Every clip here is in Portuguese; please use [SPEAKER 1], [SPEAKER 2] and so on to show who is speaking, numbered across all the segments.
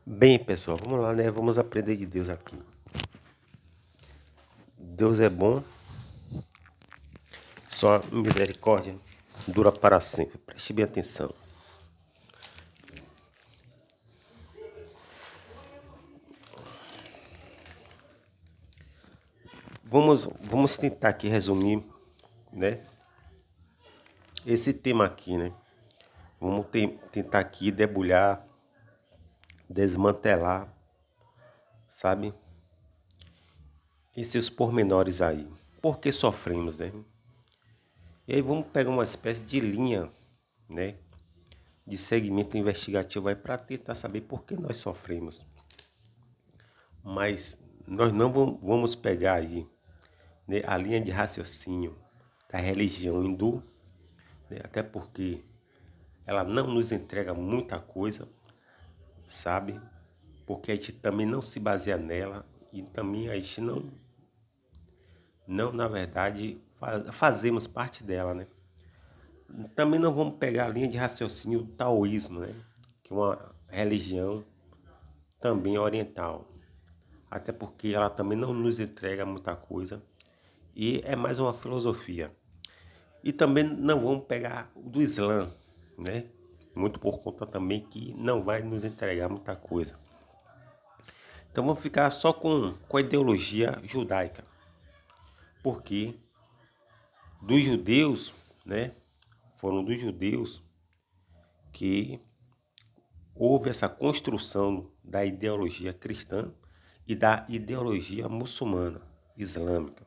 [SPEAKER 1] Bem, pessoal, vamos lá, né? Vamos aprender de Deus aqui. Deus é bom, sua misericórdia dura para sempre. Preste bem atenção. Vamos tentar aqui resumir, né? Esse tema aqui, né? Tentar aqui debulhar, desmantelar, sabe? Esses pormenores aí. Por que sofremos, né? E aí vamos pegar uma espécie de linha, né? De segmento investigativo aí para tentar saber por que nós sofremos. Mas nós não vamos pegar aí, né, a linha de raciocínio da religião hindu, né, até porque ela não nos entrega muita coisa, sabe? Porque a gente também não se baseia nela e também a gente não na verdade, fazemos parte dela, né? Também não vamos pegar a linha de raciocínio do taoísmo, né? Que é uma religião também oriental. Até porque ela também não nos entrega muita coisa e é mais uma filosofia. E também não vamos pegar o do Islã, né? Muito por conta também que não vai nos entregar muita coisa. Então vamos ficar só com a ideologia judaica. Porque dos judeus, né? Foram dos judeus que houve essa construção da ideologia cristã e da ideologia muçulmana, islâmica.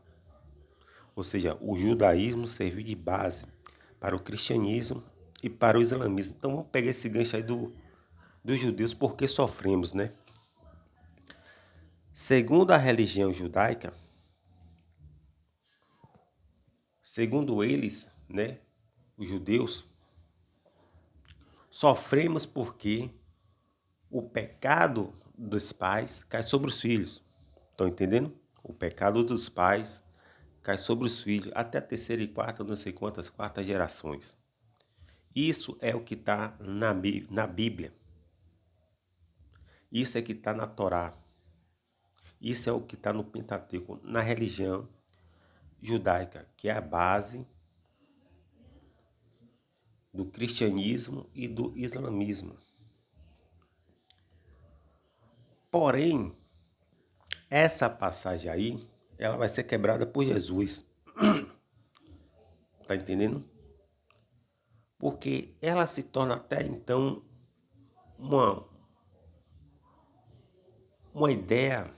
[SPEAKER 1] Ou seja, o judaísmo serviu de base para o cristianismo e para o islamismo. Então vamos pegar esse gancho aí dos judeus, porque sofremos, né? Segundo a religião judaica, segundo eles, né, os judeus, sofremos porque o pecado dos pais cai sobre os filhos. Estão entendendo? O pecado dos pais cai sobre os filhos até a terceira e quarta, não sei quantas, quartas gerações. Isso é o que está na Bíblia. Isso é que está na Torá. Isso é o que está no Pentateuco, na religião judaica, que é a base do cristianismo e do islamismo. Porém, essa passagem aí, ela vai ser quebrada por Jesus. Tá entendendo? Porque ela se torna até então uma ideia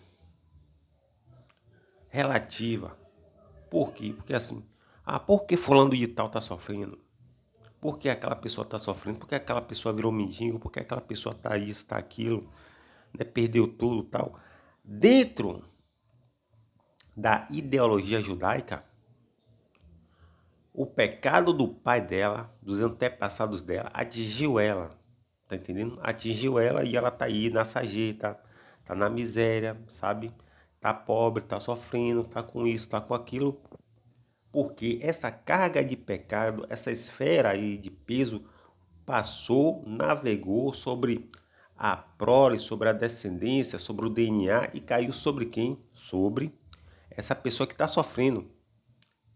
[SPEAKER 1] relativa. Por quê? Porque assim, por que fulano de tal tá sofrendo? Por que aquela pessoa tá sofrendo? Por que aquela pessoa virou mendigo? Por que aquela pessoa tá isso, tá aquilo? Né? Perdeu tudo tal. Dentro da ideologia judaica, o pecado do pai dela, dos antepassados dela, atingiu ela. Tá entendendo? Atingiu ela e ela tá aí na sarjeta, tá na miséria, sabe? Tá pobre, tá sofrendo, tá com isso, tá com aquilo. Porque essa carga de pecado, essa esfera aí de peso, passou, navegou sobre a prole, sobre a descendência, sobre o DNA e caiu sobre quem? Sobre essa pessoa que está sofrendo.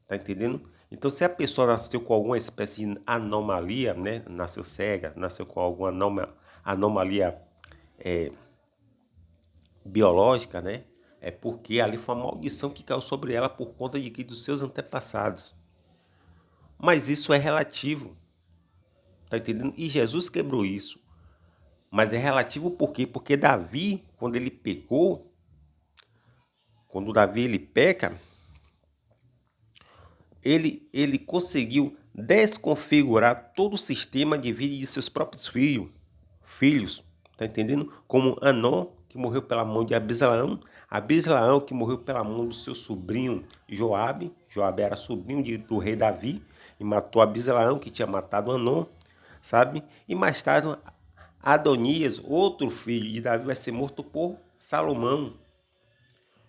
[SPEAKER 1] Tá entendendo? Então, se a pessoa nasceu com alguma espécie de anomalia, né? Nasceu cega, nasceu com alguma anomalia biológica, né? É porque ali foi uma maldição que caiu sobre ela por conta de que dos seus antepassados. Mas isso é relativo, tá entendendo? E Jesus quebrou isso. Mas é relativo por quê? Porque Davi, quando ele pecou, quando Davi ele peca, ele conseguiu desconfigurar todo o sistema de vida de seus próprios filhos, tá entendendo? Como Anon, que morreu pela mão de Abisalaão, que morreu pela mão do seu sobrinho Joabe. Joabe era sobrinho do rei Davi e matou Abisalaão, que tinha matado Anon, sabe? E mais tarde Adonias, outro filho de Davi, vai ser morto por Salomão.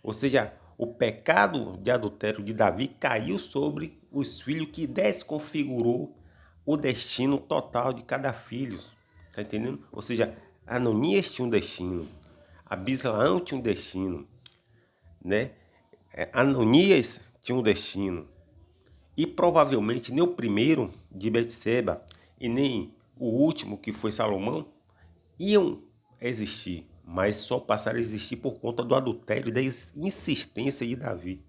[SPEAKER 1] Ou seja, o pecado de adultério de Davi caiu sobre os filhos, que desconfigurou o destino total de cada filho. Tá entendendo? Ou seja, Ananias tinha um destino, Abislaão tinha um destino, né? Ananias tinha um destino. E provavelmente nem o primeiro de Betseba e nem o último, que foi Salomão, iam existir, mas só passaram a existir por conta do adultério e da insistência de Davi,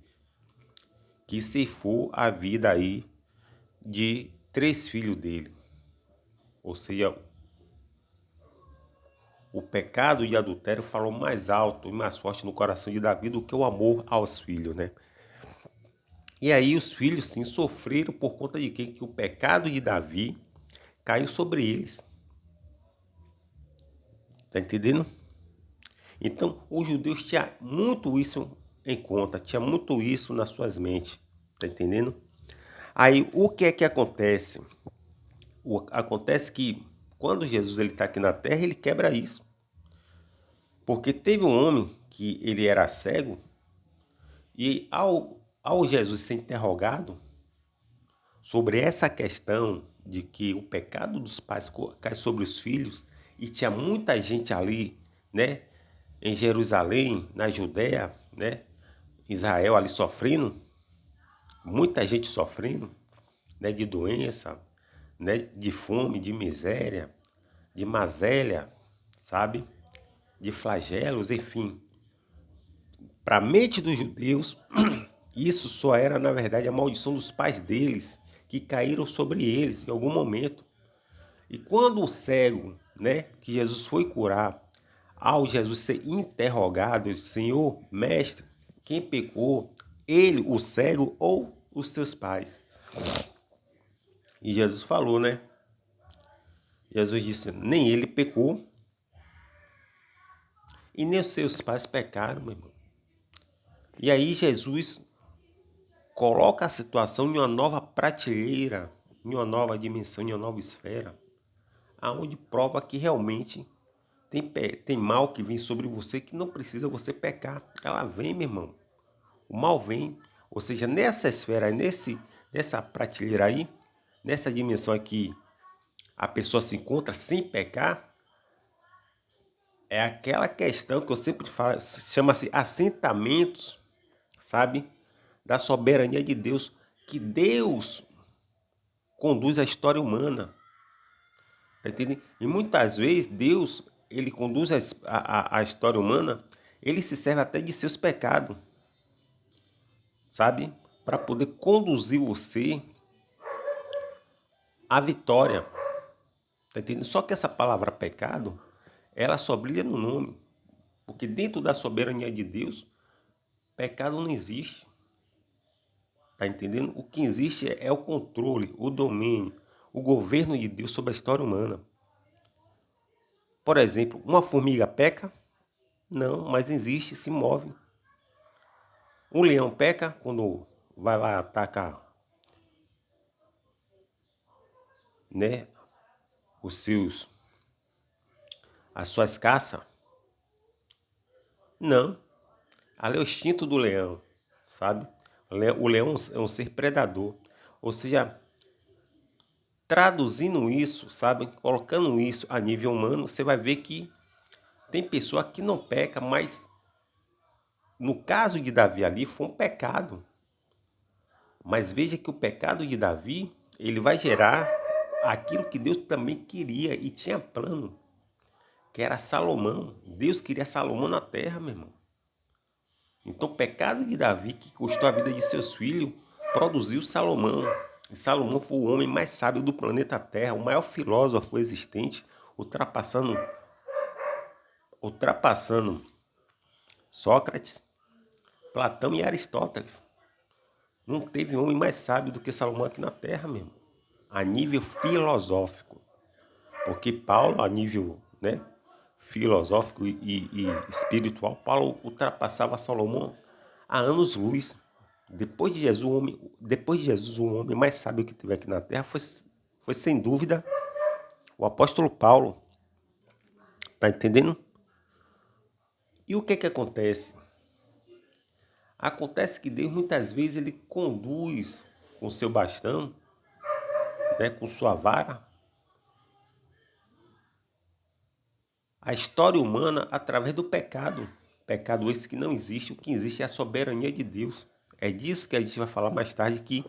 [SPEAKER 1] que ceifou a vida aí de 3 filhos dele. Ou seja, o pecado de adultério falou mais alto e mais forte no coração de Davi do que o amor aos filhos, né? E aí os filhos, sim, sofreram por conta de quê? Que o pecado de Davi caiu sobre eles. Tá entendendo? Então, os judeus tinham muito isso em conta, tinha muito isso nas suas mentes. Tá entendendo? Aí, o que é que acontece? Acontece que quando Jesus ele está aqui na terra, ele quebra isso. Porque teve um homem que ele era cego e ao Jesus ser interrogado sobre essa questão de que o pecado dos pais cai sobre os filhos, e tinha muita gente ali, né, em Jerusalém, na Judéia, né, Israel ali sofrendo, muita gente sofrendo, né, de doença, né, de fome, de miséria, de mazélia, sabe, de flagelos, enfim. Para a mente dos judeus, isso só era, na verdade, a maldição dos pais deles, que caíram sobre eles em algum momento. E quando o cego, né, que Jesus foi curar, ao Jesus ser interrogado, Senhor, mestre, quem pecou, ele, o cego, ou os seus pais? E Jesus falou, né? Jesus disse, nem ele pecou, e nem os seus pais pecaram, meu irmão. E aí Jesus coloca a situação em uma nova prateleira, em uma nova dimensão, em uma nova esfera, aonde prova que realmente tem mal que vem sobre você que não precisa você pecar. Ela vem, meu irmão. O mal vem. Ou seja, nessa esfera, nessa prateleira aí, nessa dimensão aqui, a pessoa se encontra sem pecar, é aquela questão que eu sempre falo, chama-se assentamentos, sabe? Da soberania de Deus, que Deus conduz a história humana. Tá entendendo? E muitas vezes Deus, ele conduz a história humana, ele se serve até de seus pecados, sabe? Para poder conduzir você à vitória. Tá entendendo? Só que essa palavra pecado, ela só brilha no nome. Porque dentro da soberania de Deus, pecado não existe. Tá entendendo? O que existe é o controle, o domínio, o governo de Deus sobre a história humana. Por exemplo, uma formiga peca? Não, mas existe, se move. Um leão peca quando vai lá atacar, né, os seus, as suas caças? Não. Ali é o instinto do leão, sabe? O leão é um ser predador. Ou seja, traduzindo isso, sabe? Colocando isso a nível humano, você vai ver que tem pessoa que não peca, mas no caso de Davi ali foi um pecado. Mas veja que o pecado de Davi, ele vai gerar aquilo que Deus também queria e tinha plano, que era Salomão. Deus queria Salomão na terra, meu irmão. Então, o pecado de Davi, que custou a vida de seus filhos, produziu Salomão. E Salomão foi o homem mais sábio do planeta Terra, o maior filósofo existente, ultrapassando Sócrates, Platão e Aristóteles. Não teve homem mais sábio do que Salomão aqui na Terra, mesmo, a nível filosófico. Porque Paulo, a nível, né, filosófico e espiritual, Paulo ultrapassava Salomão há anos-luz. Depois de Jesus, o homem mais sábio que teve aqui na Terra foi sem dúvida o apóstolo Paulo. Tá entendendo? E o que é que acontece? Acontece que Deus muitas vezes ele conduz com seu bastão, né, com sua vara, a história humana através do pecado. Pecado esse que não existe, o que existe é a soberania de Deus. É disso que a gente vai falar mais tarde, que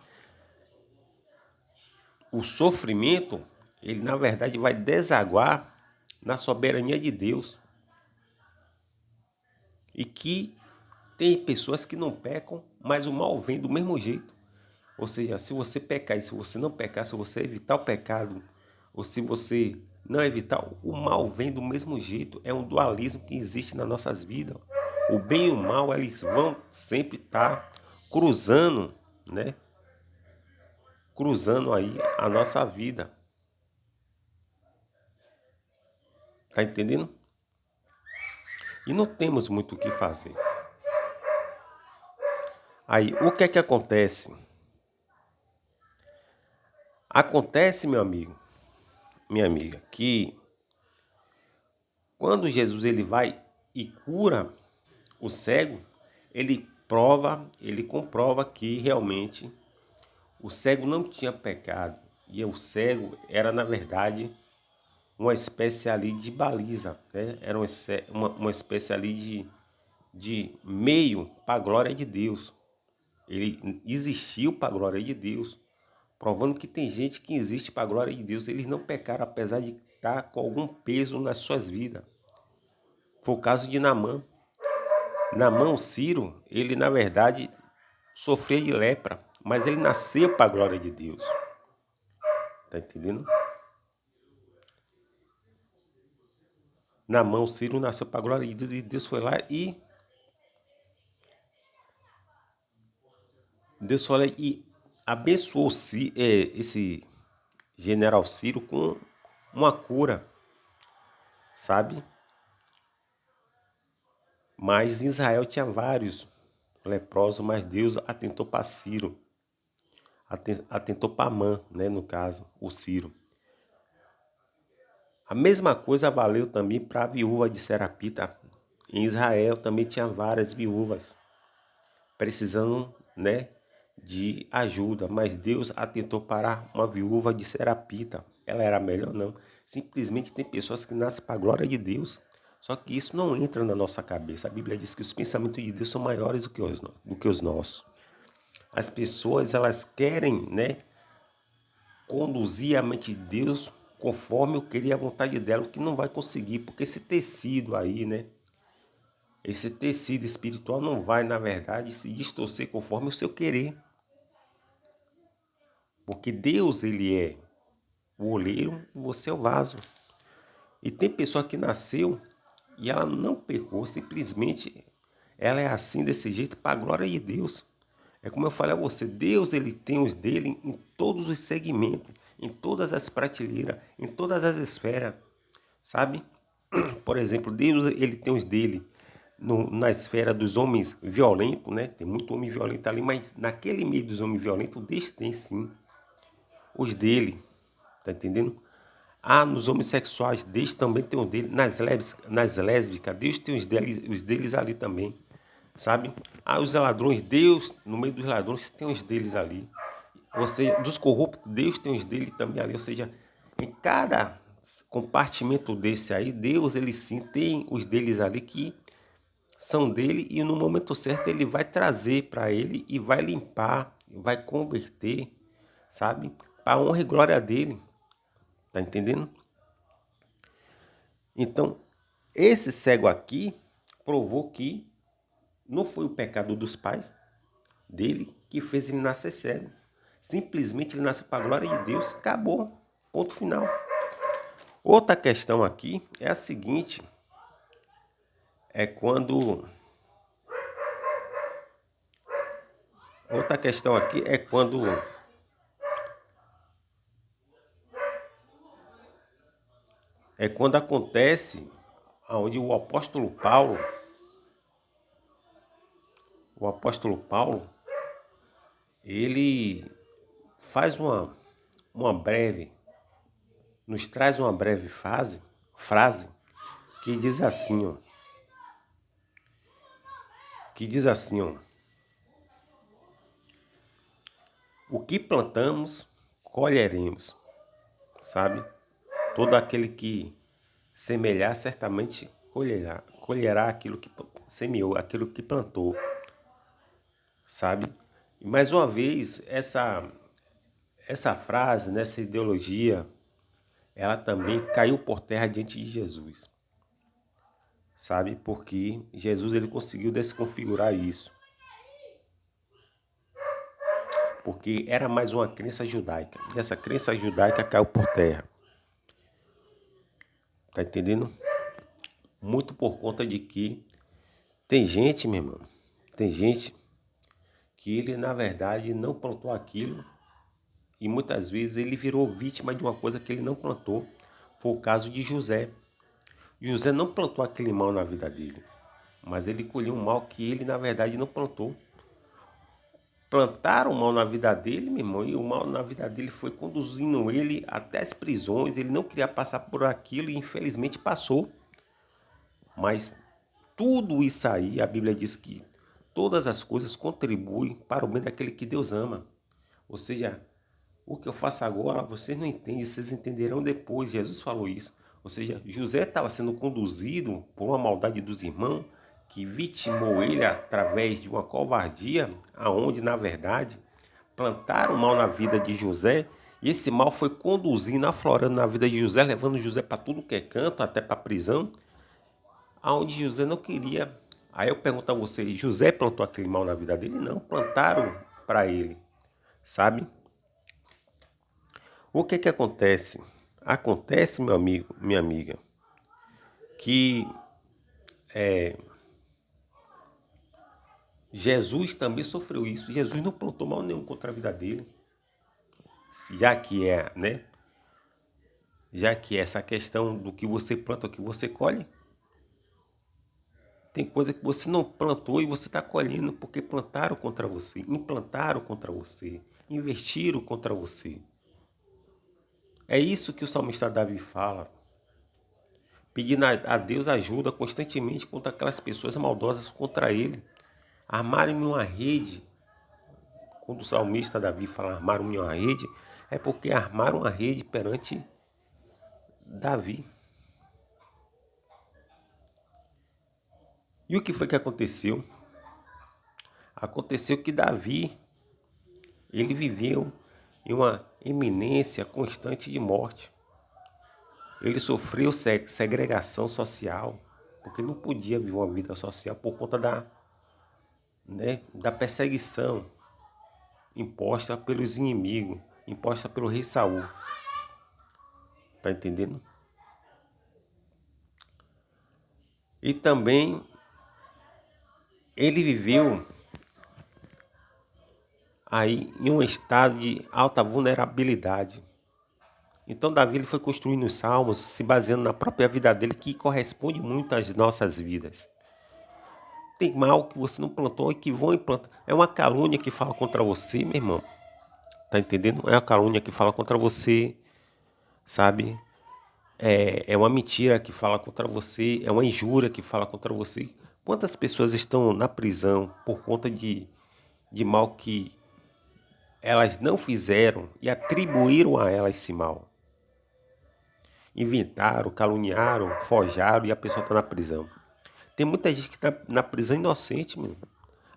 [SPEAKER 1] o sofrimento, ele na verdade vai desaguar na soberania de Deus. E que tem pessoas que não pecam, mas o mal vem do mesmo jeito. Ou seja, se você pecar e se você não pecar, se você evitar o pecado, ou se você não evitar, o mal vem do mesmo jeito. É um dualismo que existe nas nossas vidas. O bem e o mal, eles vão sempre estar cruzando, né? Cruzando aí a nossa vida. Tá entendendo? E não temos muito o que fazer. Aí, o que é que acontece? Acontece, meu amigo, minha amiga, que quando Jesus ele vai e cura o cego, ele comprova que realmente o cego não tinha pecado. E o cego era, na verdade, uma espécie ali de baliza, né? Era uma espécie ali de meio para a glória de Deus. Ele existiu para a glória de Deus, provando que tem gente que existe para a glória de Deus. Eles não pecaram, apesar de estar com algum peso nas suas vidas. Foi o caso de Naamã. Naamã, o Ciro, ele na verdade sofria de lepra, mas ele nasceu para a glória de Deus. Tá entendendo? Naamã, o Ciro, nasceu para a glória de Deus, e Deus foi lá e abençoou esse general Ciro com uma cura, sabe? Mas Israel tinha vários leprosos, mas Deus atentou para Ciro, atentou para Amã, né, no caso, o Ciro. A mesma coisa valeu também para a viúva de Serapita. Em Israel também tinha várias viúvas precisando, né, de ajuda, mas Deus atentou para uma viúva de Serapita. Ela era melhor? Não. Simplesmente tem pessoas que nascem para a glória de Deus. Só que isso não entra na nossa cabeça. A Bíblia diz que os pensamentos de Deus são maiores do que os nossos. As pessoas, elas querem, né, conduzir a mente de Deus conforme eu queria a vontade dela, o que não vai conseguir, porque esse tecido aí, né, esse tecido espiritual não vai, na verdade, se distorcer conforme o seu querer. Porque Deus, ele é o oleiro e você é o vaso. E tem pessoa que nasceu e ela não pecou, simplesmente ela é assim, desse jeito, para a glória de Deus. É como eu falei a você, Deus ele tem os dele em todos os segmentos, em todas as prateleiras, em todas as esferas, sabe? Por exemplo, Deus ele tem os dele na esfera dos homens violentos, né? Tem muito homem violento ali, mas naquele meio dos homens violentos, Deus tem sim os dele, tá entendendo? Ah, nos homossexuais, Deus também tem os dele. Nas lésbicas, Deus tem os deles ali também, sabe? Ah, os ladrões, Deus, no meio dos ladrões, tem os deles ali. Ou seja, dos corruptos, Deus tem os dele também ali. Ou seja, em cada compartimento desse aí, Deus, ele sim tem os deles ali que são dele e no momento certo ele vai trazer para ele e vai limpar, vai converter, sabe? Para a honra e glória dele. Tá entendendo? Então, esse cego aqui provou que não foi o pecado dos pais dele que fez ele nascer cego. Simplesmente ele nasceu para a glória de Deus. Acabou. Ponto final. Outra questão aqui é a seguinte. É quando... Outra questão aqui é quando... É quando acontece onde o apóstolo Paulo, ele faz uma breve, nos traz uma breve frase que diz assim, ó, o que plantamos, colheremos, sabe? Todo aquele que semelhar, certamente colherá aquilo que semeou, aquilo que plantou, sabe? E mais uma vez, essa frase, nessa ideologia, ela também caiu por terra diante de Jesus, sabe? Porque Jesus ele conseguiu desconfigurar isso, porque era mais uma crença judaica. E essa crença judaica caiu por terra. Tá entendendo? Muito por conta de que tem gente, meu irmão, tem gente que ele na verdade não plantou aquilo e muitas vezes ele virou vítima de uma coisa que ele não plantou. Foi o caso de José. José não plantou aquele mal na vida dele, mas ele colheu um mal que ele na verdade não plantou. Plantaram o mal na vida dele, meu irmão, e o mal na vida dele foi conduzindo ele até as prisões. Ele não queria passar por aquilo e infelizmente passou. Mas tudo isso aí, a Bíblia diz que todas as coisas contribuem para o bem daquele que Deus ama. Ou seja, o que eu faço agora, vocês não entendem, vocês entenderão depois. Jesus falou isso. Ou seja, José estava sendo conduzido por uma maldade dos irmãos que vitimou ele através de uma covardia, aonde na verdade plantaram mal na vida de José e esse mal foi conduzindo, aflorando na vida de José, levando José para tudo que é canto, até para a prisão, aonde José não queria. Aí eu pergunto a você, José plantou aquele mal na vida dele? Não, plantaram para ele, sabe? O que que acontece? Acontece, meu amigo, minha amiga, que Jesus também sofreu isso. Jesus não plantou mal nenhum contra a vida dele. Já que é, né? Já que é essa questão do que você planta, o que você colhe, tem coisa que você não plantou e você está colhendo porque plantaram contra você, implantaram contra você, investiram contra você. É isso que o salmista Davi fala, pedindo a Deus ajuda constantemente contra aquelas pessoas maldosas contra ele. Armaram-me uma rede. Quando o salmista Davi fala armaram-me uma rede, é porque armaram uma rede perante Davi. E o que foi que aconteceu? Aconteceu que Davi, ele viveu em uma iminência constante de morte. Ele sofreu segregação social, porque não podia viver uma vida social por conta da perseguição imposta pelos inimigos, imposta pelo rei Saul. Tá entendendo? E também ele viveu aí em um estado de alta vulnerabilidade. Então Davi ele foi construindo os salmos se baseando na própria vida dele, que corresponde muito às nossas vidas. Tem mal que você não plantou e que vão implantar. É uma calúnia que fala contra você, meu irmão. Tá entendendo? É uma calúnia que fala contra você, sabe? É uma mentira que fala contra você, é uma injúria que fala contra você. Quantas pessoas estão na prisão por conta de mal que elas não fizeram e atribuíram a elas esse mal? Inventaram, caluniaram, forjaram e a pessoa está na prisão. Tem muita gente que está na prisão inocente, meu.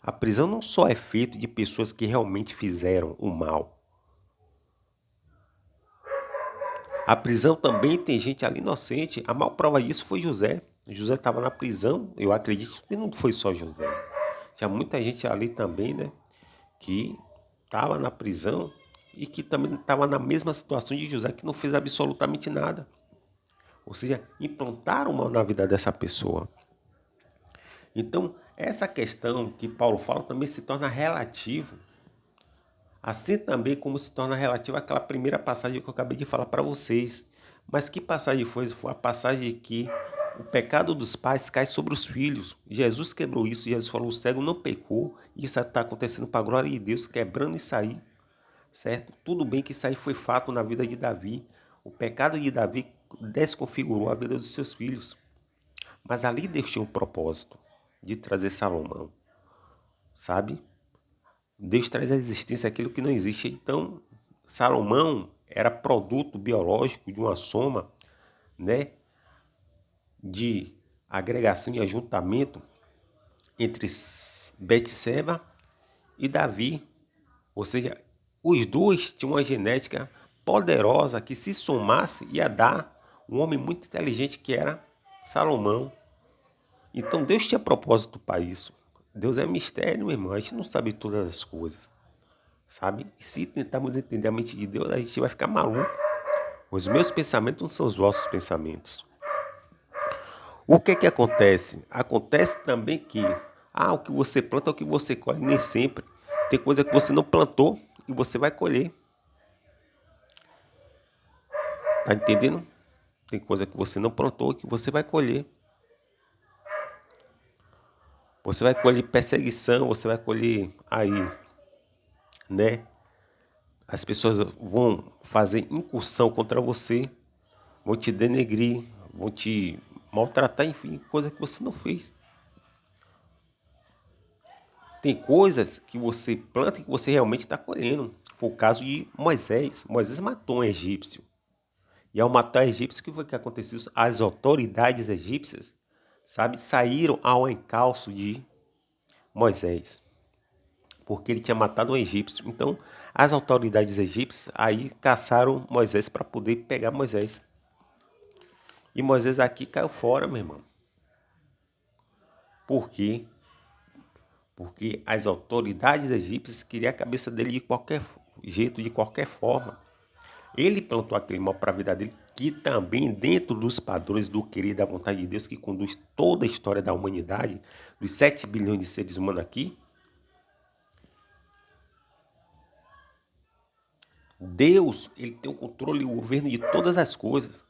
[SPEAKER 1] A prisão não só é feita de pessoas que realmente fizeram o mal. A prisão também tem gente ali inocente. A maior prova disso foi José. José estava na prisão, eu acredito que não foi só José. Tinha muita gente ali também, né? Que estava na prisão e que também estava na mesma situação de José, que não fez absolutamente nada. Ou seja, implantaram mal na vida dessa pessoa. Então, essa questão que Paulo fala também se torna relativo. Assim também como se torna relativo àquela primeira passagem que eu acabei de falar para vocês. Mas que passagem foi? Foi a passagem que o pecado dos pais cai sobre os filhos. Jesus quebrou isso. Jesus falou, o cego não pecou. E isso está acontecendo para a glória de Deus, quebrando isso aí. Certo? Tudo bem que isso aí foi fato na vida de Davi. O pecado de Davi desconfigurou a vida dos seus filhos. Mas ali Deus tinha um propósito de trazer Salomão. Sabe? Deus traz à existência aquilo que não existe. Então, Salomão era produto biológico de uma soma, né, de agregação e ajuntamento entre Betseba e Davi. Ou seja, os dois tinham uma genética poderosa que, se somasse, ia dar um homem muito inteligente que era Salomão. Então Deus tinha propósito para isso. Deus é mistério, meu irmão. A gente não sabe todas as coisas, sabe? E se tentarmos entender a mente de Deus, a gente vai ficar maluco. Os meus pensamentos não são os vossos pensamentos. O que que acontece? Acontece também que o que você planta é o que você colhe, nem sempre. Tem coisa que você não plantou e você vai colher. Tá entendendo? Tem coisa que você não plantou e que você vai colher. Você vai colher perseguição, você vai colher aí, né? As pessoas vão fazer incursão contra você, vão te denegrir, vão te maltratar, enfim, coisa que você não fez. Tem coisas que você planta e que você realmente está colhendo. Foi o caso de Moisés. Moisés matou um egípcio. E ao matar o egípcio, o que foi que aconteceu? As autoridades egípcias, sabe, saíram ao encalço de Moisés, porque ele tinha matado um egípcio. Então, as autoridades egípcias aí caçaram Moisés para poder pegar Moisés. E Moisés aqui caiu fora, meu irmão. Por quê? Porque as autoridades egípcias queriam a cabeça dele de qualquer jeito, de qualquer forma. Ele plantou aquele mal para a vida dele, que também, dentro dos padrões do querer e da vontade de Deus, que conduz toda a história da humanidade, dos 7 bilhões de seres humanos aqui, Deus, ele tem o controle e o governo de todas as coisas.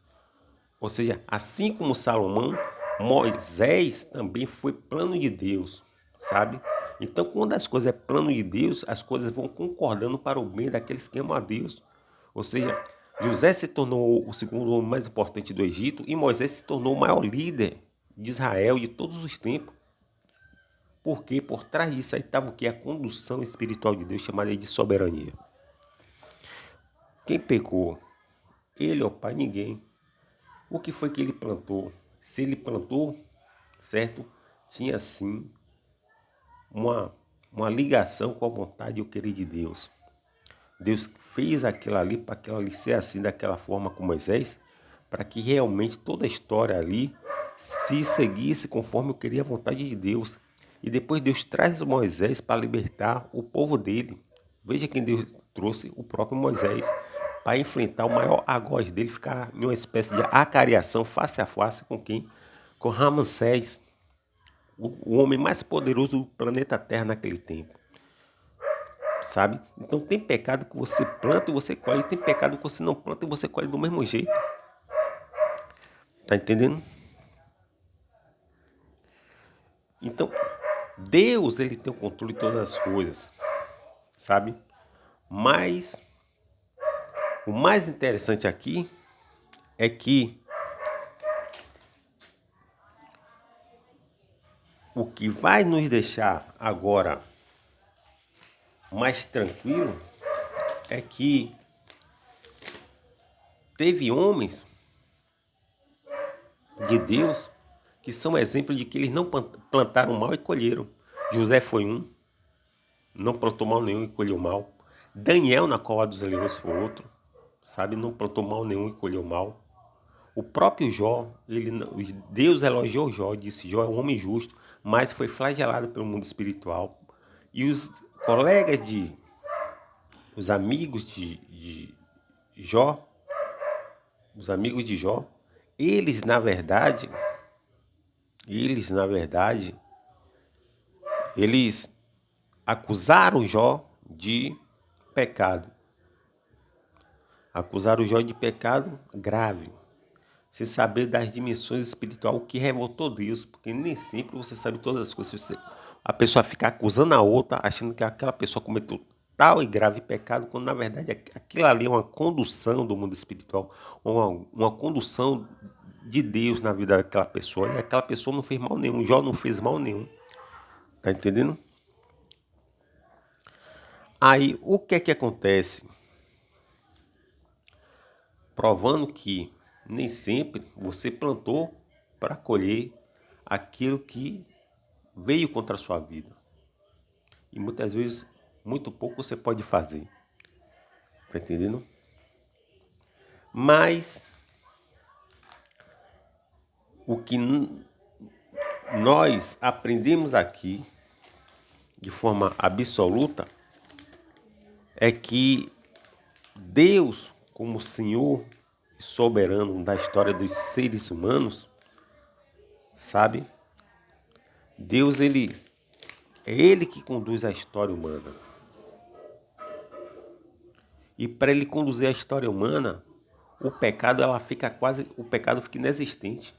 [SPEAKER 1] Ou seja, assim como Salomão, Moisés também foi plano de Deus, sabe? Então, quando as coisas é plano de Deus, as coisas vão concordando para o bem daqueles que amam a Deus. Ou seja, José se tornou o segundo homem mais importante do Egito e Moisés se tornou o maior líder de Israel de todos os tempos. Porque por trás disso aí estava o que? A condução espiritual de Deus, chamada de soberania. Quem pecou? Ele, ó pai, ninguém. O que foi que ele plantou? Se ele plantou, certo? Tinha sim uma ligação com a vontade e o querer de Deus. Deus fez aquilo ali para aquilo ali ser assim, daquela forma com Moisés, para que realmente toda a história ali se seguisse conforme eu queria a vontade de Deus. E depois Deus traz Moisés para libertar o povo dele. Veja quem Deus trouxe, o próprio Moisés, para enfrentar o maior algoz dele, ficar em uma espécie de acariação face a face com quem? Com Ramsés, o homem mais poderoso do planeta Terra naquele tempo. Sabe? Então tem pecado que você planta e você colhe, tem pecado que você não planta e você colhe do mesmo jeito. Tá entendendo? Então, Deus, ele tem o controle de todas as coisas, sabe? Mas o mais interessante aqui é que o que vai nos deixar agora mais tranquilo é que teve homens de Deus que são exemplo de que eles não plantaram mal e colheram. José foi um, não plantou mal nenhum e colheu mal. Daniel na cova dos leões foi outro, sabe? Não plantou mal nenhum e colheu mal. O próprio Jó, Deus elogiou Jó, disse Jó é um homem justo, mas foi flagelado pelo mundo espiritual. E os colegas os amigos de Jó, os amigos de Jó, eles na verdade, eles acusaram Jó de pecado. Acusaram Jó de pecado grave, sem saber das dimensões espirituais, o que revoltou Deus, porque nem sempre você sabe todas as coisas. A pessoa fica acusando a outra, achando que aquela pessoa cometeu tal e grave pecado, quando na verdade aquilo ali é uma condução do mundo espiritual, uma condução de Deus na vida daquela pessoa, e aquela pessoa não fez mal nenhum, Jó não fez mal nenhum, tá entendendo? Aí, o que é que acontece? Provando que nem sempre você plantou para colher aquilo que veio contra a sua vida. E muitas vezes, muito pouco você pode fazer. Tá entendendo? Mas o que nós aprendemos aqui, de forma absoluta, é que Deus, como Senhor e soberano da história dos seres humanos, sabe? Deus, é Ele que conduz a história humana. E para Ele conduzir a história humana, o pecado fica inexistente.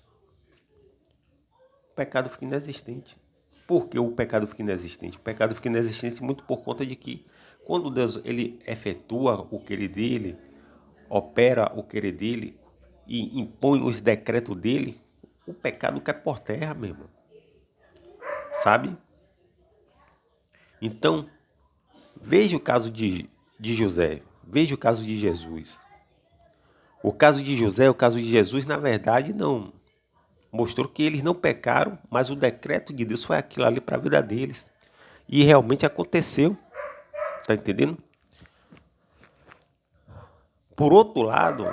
[SPEAKER 1] O pecado fica inexistente. Por que o pecado fica inexistente? O pecado fica inexistente muito por conta de que quando Deus ele efetua o querer dele, opera o querer dele e impõe os decretos dele, o pecado cai por terra, meu irmão. Sabe? Então, veja o caso de José, veja o caso de Jesus. O caso de José, o caso de Jesus, na verdade, não mostrou que eles não pecaram, mas o decreto de Deus foi aquilo ali para a vida deles. E realmente aconteceu. Tá entendendo? Por outro lado,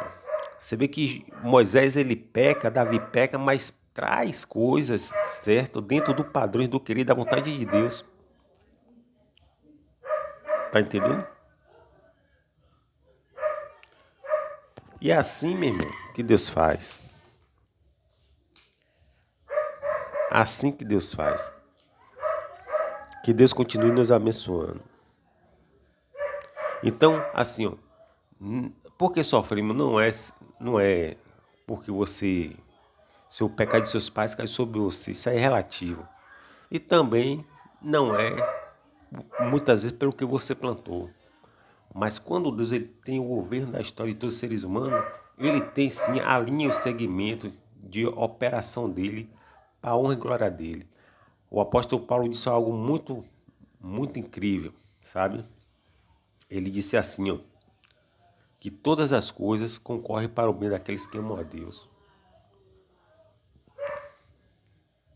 [SPEAKER 1] você vê que Moisés ele peca, Davi peca, mas traz coisas, certo? Dentro do padrão do querer da vontade de Deus. Tá entendendo? E é assim, meu irmão, que Deus faz. Assim que Deus faz. Que Deus continue nos abençoando. Então, assim, ó, porque sofremos não é porque seu pecado de seus pais cai sobre você, isso é relativo. E também não é muitas vezes pelo que você plantou. Mas quando Deus ele tem o governo da história de todos os seres humanos, ele tem sim a linha e o segmento de operação dele para a honra e glória dele. O apóstolo Paulo disse algo muito, muito incrível, sabe? Ele disse assim, ó, que todas as coisas concorrem para o bem daqueles que amam a Deus.